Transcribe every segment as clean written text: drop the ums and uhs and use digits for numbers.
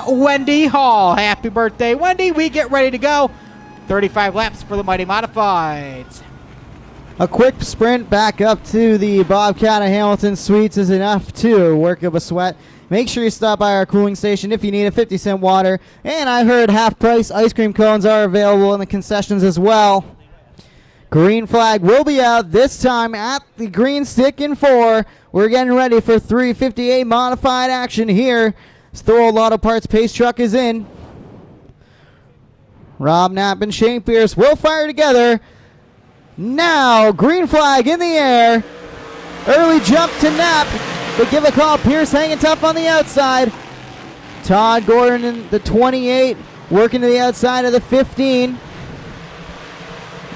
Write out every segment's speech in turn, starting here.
Wendy Hall. Happy birthday, Wendy. We get ready to go. 35 laps for the Mighty Modifieds. A quick sprint back up to the Bobcat of Hamilton Suites is enough to work up a sweat. Make sure you stop by our cooling station if you need a 50-cent water. And I heard half-price ice cream cones are available in the concessions as well. Green flag will be out this time at the green stick in 4. We're getting ready for 358 modified action here. Thorold Auto Parts Pace Truck is in. Rob Knapp and Shane Pierce will fire together. Now, green flag in the air. Early jump to Knapp, but give a call. Pierce hanging tough on the outside. Todd Gordon in the 28, working to the outside of the 15.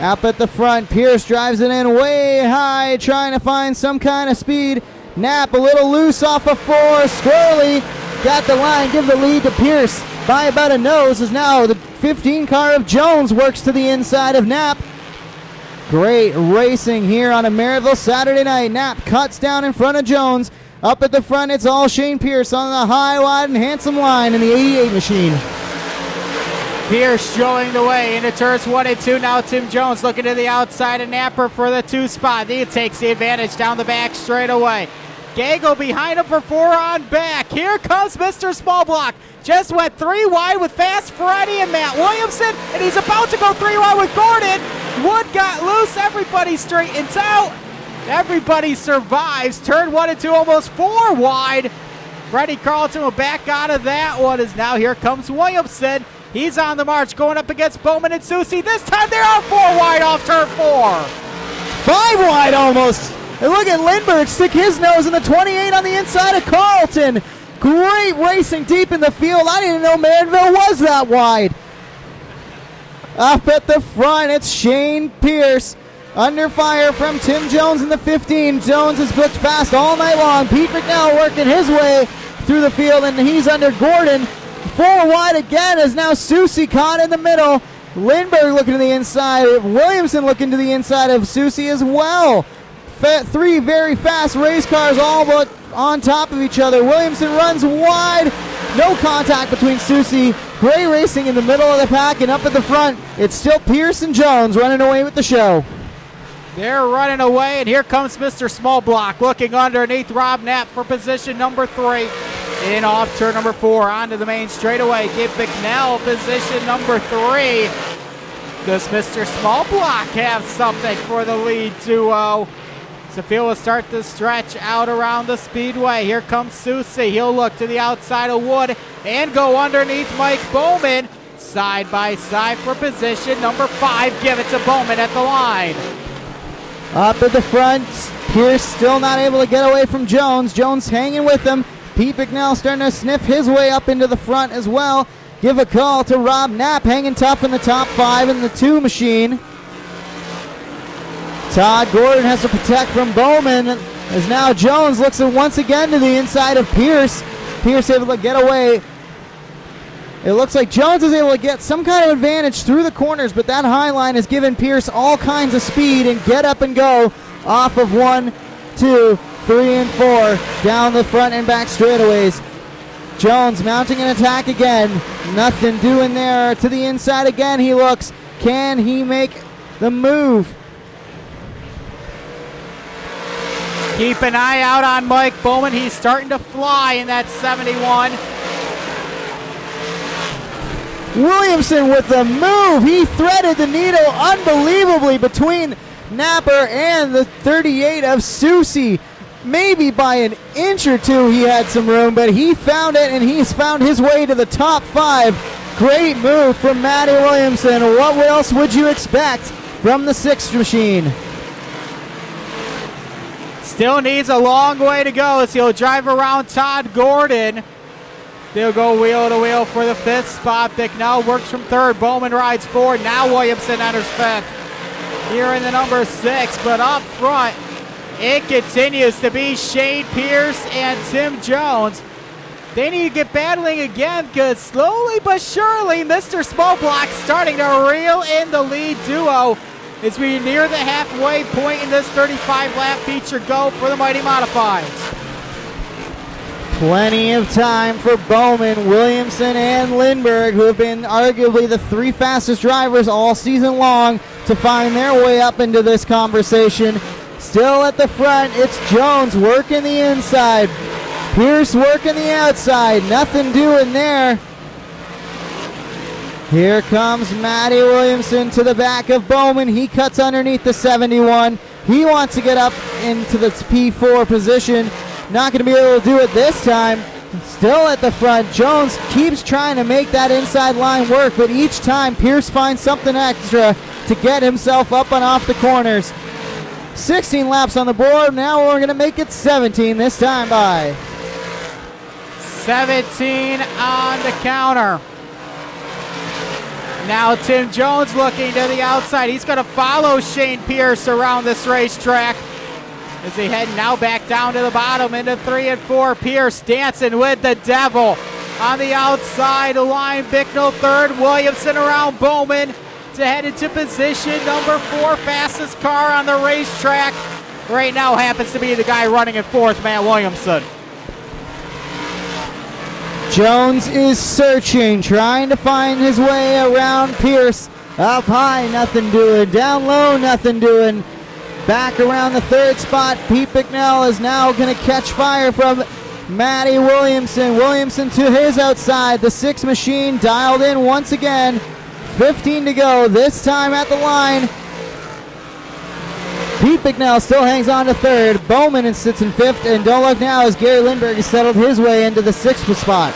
Up at the front, Pierce drives it in way high, trying to find some kind of speed. Knapp a little loose off of 4. Squirrely got the line, give the lead to Pierce by about a nose, as now the 15 car of Jones works to the inside of Knapp. Great racing here on a Merrittville Saturday night. Knapp cuts down in front of Jones. Up at the front, it's all Shane Pierce on the high, wide, and handsome line in the 88 machine. Pierce showing the way into turns 1 and 2. Now Tim Jones looking to the outside of Napper for the 2 spot. He takes the advantage down the back straight away. Gago behind him for 4 on back. Here comes Mr. Smallblock. Just went 3 wide with Fast Freddy and Matt Williamson, and he's about to go 3 wide with Gordon. Wood got loose. Everybody straightens out. Everybody survives. Turn 1 and 2, almost 4 wide. Freddie Carlton will back out of that one, as now here comes Williamson. He's on the march going up against Bowman and Susie. This time they're out 4 wide off turn 4. 5 wide almost. And look at Lindbergh stick his nose in the 28 on the inside of Carlton. Great racing deep in the field. I didn't know Merrittville was that wide. Up at the front, it's Shane Pierce. Under fire from Tim Jones in the 15. Jones is booked fast all night long. Pete McNell working his way through the field, and he's under Gordon. 4 wide again as now Susie caught in the middle. Lindbergh looking to the inside. Williamson looking to the inside of Susie as well. 3 very fast race cars all but on top of each other. Williamson runs wide. No contact between Susie. Great racing in the middle of the pack, and up at the front, it's still Pierce and Jones running away with the show. They're running away, and here comes Mr. Smallblock looking underneath Rob Knapp for position number 3. In off turn number 4 onto the main straightaway. Give McNell position number 3. Does Mr. Smallblock have something for the lead duo? Safil will start the stretch out around the speedway. Here comes Susie. He'll look to the outside of Wood and go underneath Mike Bowman. Side by side for position number 5. Give it to Bowman at the line. Up at the front, Pierce still not able to get away from Jones. Jones hanging with him. Pete McNell starting to sniff his way up into the front as well. Give a call to Rob Knapp, hanging tough in the top 5 in the 2 machine. Todd Gordon has to protect from Bowman, as now Jones looks once again to the inside of Pierce. Pierce able to get away. It looks like Jones is able to get some kind of advantage through the corners, but that high line has given Pierce all kinds of speed and get up and go off of 1, 2, 3, and 4 down the front and back straightaways. Jones mounting an attack again. Nothing doing there. To the inside again he looks. Can he make the move? Keep an eye out on Mike Bowman. He's starting to fly in that 71. Williamson with the move. He threaded the needle unbelievably between Napper and the 38 of Susie. Maybe by an inch or 2 he had some room, but he found it, and he's found his way to the top 5. Great move from Matty Williamson. What else would you expect from the 6th machine? Still needs a long way to go as he'll drive around Todd Gordon. They'll go wheel to wheel for the 5th spot. Bicknell works from 3rd. Bowman rides 4. Now Williamson enters 5th. Here in the number 6, but up front, it continues to be Shane Pierce and Tim Jones. They need to get battling again, because slowly but surely, Mr. Smallblock starting to reel in the lead duo as we near the halfway point in this 35-lap feature go for the Mighty Modifieds. Plenty of time for Bowman, Williamson, and Lindbergh, who have been arguably the three fastest drivers all season long, to find their way up into this conversation. Still at the front, it's Jones working the inside. Pierce working the outside. Nothing doing there. Here comes Matty Williamson to the back of Bowman. He cuts underneath the 71. He wants to get up into the P4 position. Not going to be able to do it this time. Still at the front. Jones keeps trying to make that inside line work, but each time Pierce finds something extra to get himself up and off the corners. 16 laps on the board. Now we're going to make it 17 this time by. 17 on the counter. Now Tim Jones looking to the outside. He's going to follow Shane Pierce around this racetrack as they head now back down to the bottom into 3 and 4. Pierce dancing with the devil on the outside line. Bicknell third. Williamson around Bowman to head into position number 4. Fastest car on the racetrack right now happens to be the guy running in fourth, Matt Williamson. Jones is searching, trying to find his way around Pierce. Up high, nothing doing. Down low, nothing doing. Back around the third spot. Pete Bicknell is now going to catch fire from Matty Williamson. Williamson to his outside. The 6 machine dialed in once again. 15 to go, this time at the line. Pete Bicknell still hangs on to third. Bowman sits in 5th, and don't look now as Gary Lindbergh has settled his way into the 6th spot.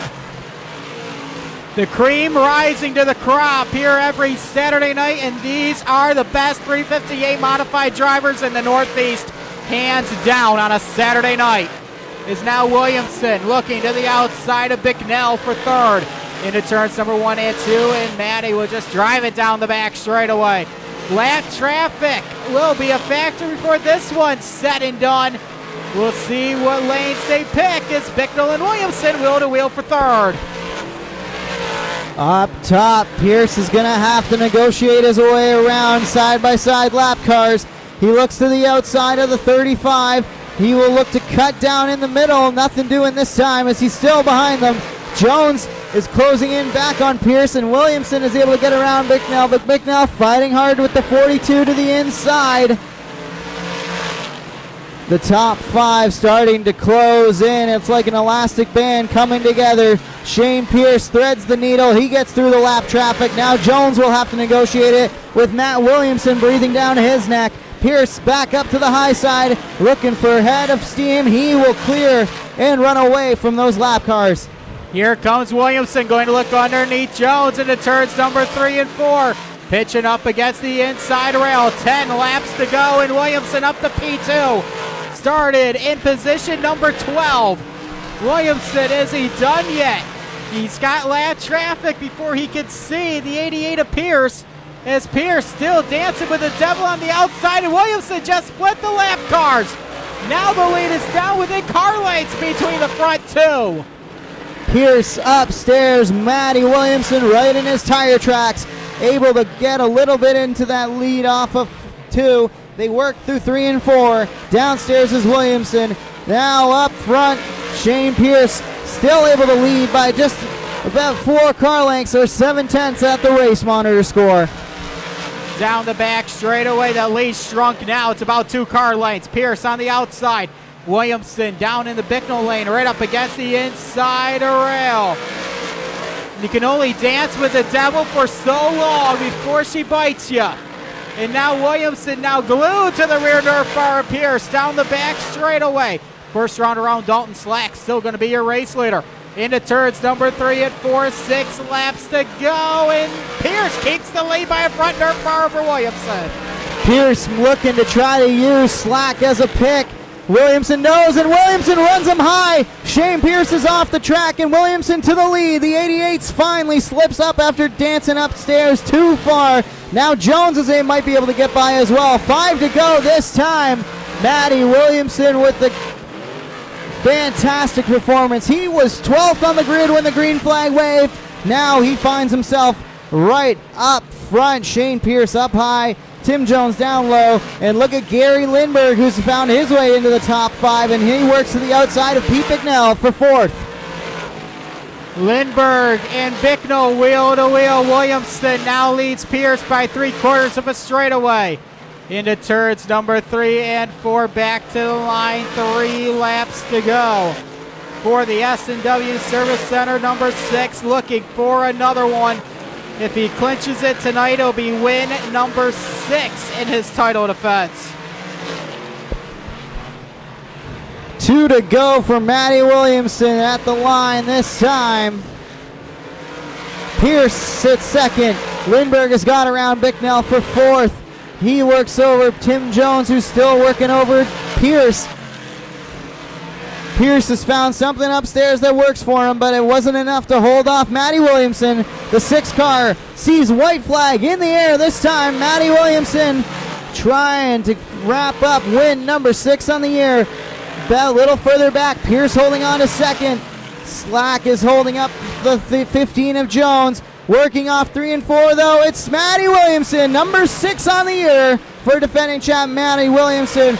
The cream rising to the crop here every Saturday night, and these are the best 358 modified drivers in the Northeast, hands down on a Saturday night. Is now Williamson looking to the outside of Bicknell for third. Into turns number 1 and 2, and Matty will just drive it down the back straight away. Lap traffic will be a factor before this one's said and done. We'll see what lanes they pick as Bicknell and Williamson wheel to wheel for third. Up top, Pierce is going to have to negotiate his way around side-by-side lap cars. He looks to the outside of the 35. He will look to cut down in the middle. Nothing doing this time as he's still behind them. Jones is closing in back on Pierce, and Williamson is able to get around Bicknell, but Bicknell fighting hard with the 42 to the inside. The top 5 starting to close in. It's like an elastic band coming together. Shane Pierce threads the needle. He gets through the lap traffic. Now Jones will have to negotiate it with Matt Williamson breathing down his neck. Pierce back up to the high side, looking for head of steam. He will clear and run away from those lap cars. Here comes Williamson going to look underneath Jones into turns number 3 and 4. Pitching up against the inside rail. 10 laps to go, and Williamson up to P2. Started in position number 12. Williamson, is he done yet? He's got lap traffic before he can see the 88 of Pierce. As Pierce still dancing with the devil on the outside, and Williamson just split the lap cars. Now the lead is down within car lengths between the front 2. Pierce upstairs, Matty Williamson right in his tire tracks, able to get a little bit into that lead off of 2. They work through 3 and 4. Downstairs is Williamson. Now up front, Shane Pierce still able to lead by just about 4 car lengths, or 7/10 at the race monitor score. Down the back straightaway, the lead shrunk now. It's about 2 car lengths. Pierce on the outside. Williamson down in the Bicknell lane, right up against the inside rail. You can only dance with the devil for so long before she bites you. And now Williamson now glued to the rear nerf bar of Pierce down the back straightaway. First round around Dalton Slack, still going to be your race leader. Into turns number 3 and 4, 6 laps to go, and Pierce keeps the lead by a front nerf bar over Williamson. Pierce looking to try to use Slack as a pick. Williamson knows, and Williamson runs him high. Shane Pierce is off the track, and Williamson to the lead. The 88s finally slips up after dancing upstairs too far. Now Jones might be able to get by as well. 5 to go this time. Matty Williamson with the fantastic performance. He was 12th on the grid when the green flag waved. Now he finds himself right up front. Shane Pierce up high. Tim Jones down low. And look at Gary Lindbergh, who's found his way into the top 5, and he works to the outside of Pete Bicknell for 4th. Lindbergh and Bicknell wheel to wheel. Williamson now leads Pierce by 3/4 of a straightaway. Into turns number 3 and 4, back to the line, 3 laps to go. For the S&W Service Center, number 6 looking for another one. If he clinches it tonight, it'll be win number 6 in his title defense. 2 to go for Matty Williamson at the line this time. Pierce sits 2nd. Lindbergh has got around Bicknell for 4th. He works over Tim Jones, who's still working over Pierce. Pierce has found something upstairs that works for him, but it wasn't enough to hold off Matty Williamson. The 6 car sees white flag in the air this time. Matty Williamson trying to wrap up win number 6 on the year. A little further back, Pierce holding on to 2nd. Slack is holding up the 15 of Jones. Working off 3 and 4, though, it's Matty Williamson, number 6 on the year for defending champ Matty Williamson.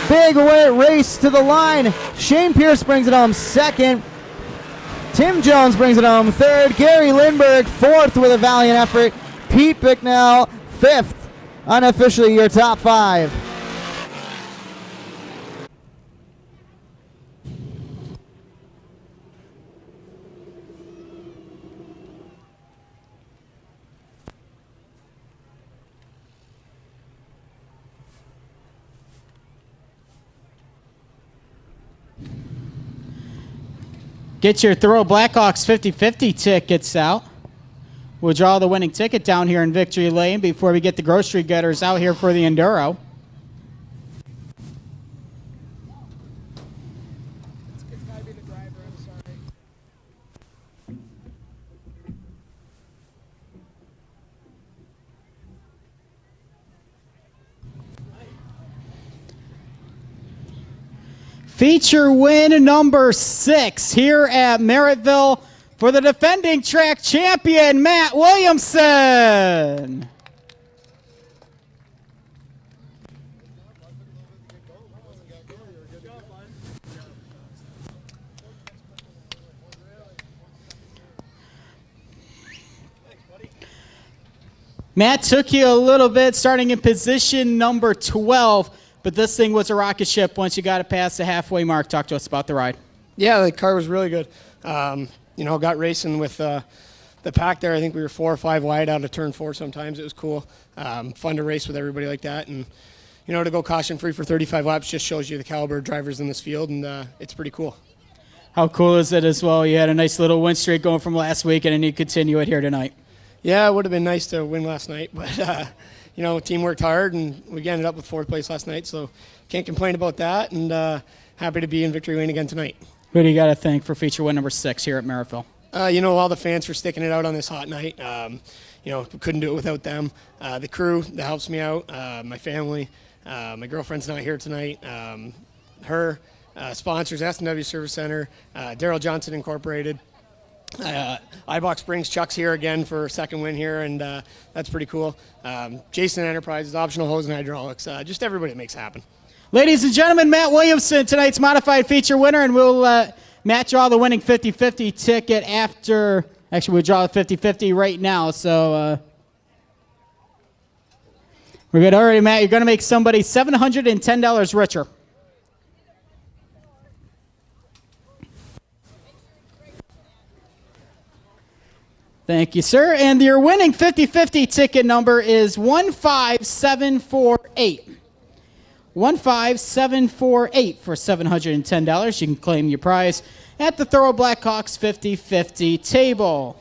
Big race to the line. Shane Pierce brings it home 2nd. Tim Jones brings it home 3rd. Gary Lindbergh 4th with a valiant effort. Pete Bicknell 5th. Unofficially your top 5. Get your Thorough Blackhawks 50-50 tickets out. We'll draw the winning ticket down here in Victory Lane before we get the grocery getters out here for the Enduro. It's got to be the driver, I'm sorry. Feature win number 6 here at Merrittville for the defending track champion, Matt Williamson. Matt took you a little bit starting in position number 12. But this thing was a rocket ship once you got it past the halfway mark. Talk to us about the ride. Yeah, the car was really good. Got racing with the pack there. I think we were 4 or 5 wide out of turn 4 sometimes. It was cool. Fun to race with everybody like that. And, to go caution-free for 35 laps just shows you the caliber of drivers in this field, and it's pretty cool. How cool is it as well? You had a nice little win streak going from last week, and then you continue it here tonight. Yeah, it would have been nice to win last night, but team worked hard, and we ended up with 4th place last night, so can't complain about that, and happy to be in Victory Lane again tonight. Who do you got to thank for feature win number 6 here at Merrittville? All the fans for sticking it out on this hot night. We couldn't do it without them. The crew that helps me out, my family, my girlfriend's not here tonight, her sponsors, S&W Service Center, Daryl Johnson Incorporated, iBox brings Chuck's here again for a 2nd win here, and that's pretty cool. Jason Enterprises, Optional Hose and Hydraulics, just everybody that makes it happen. Ladies and gentlemen, Matt Williamson, tonight's modified feature winner, and we'll Matt draw the winning 50-50 ticket after. Actually, we'll draw the 50-50 right now, so we're good. All right, Matt, you're going to make somebody $710 richer. Thank you, sir. And your winning 50-50 ticket number is 15748. 15748 for $710. You can claim your prize at the Thorough Blackhawks 50-50 table.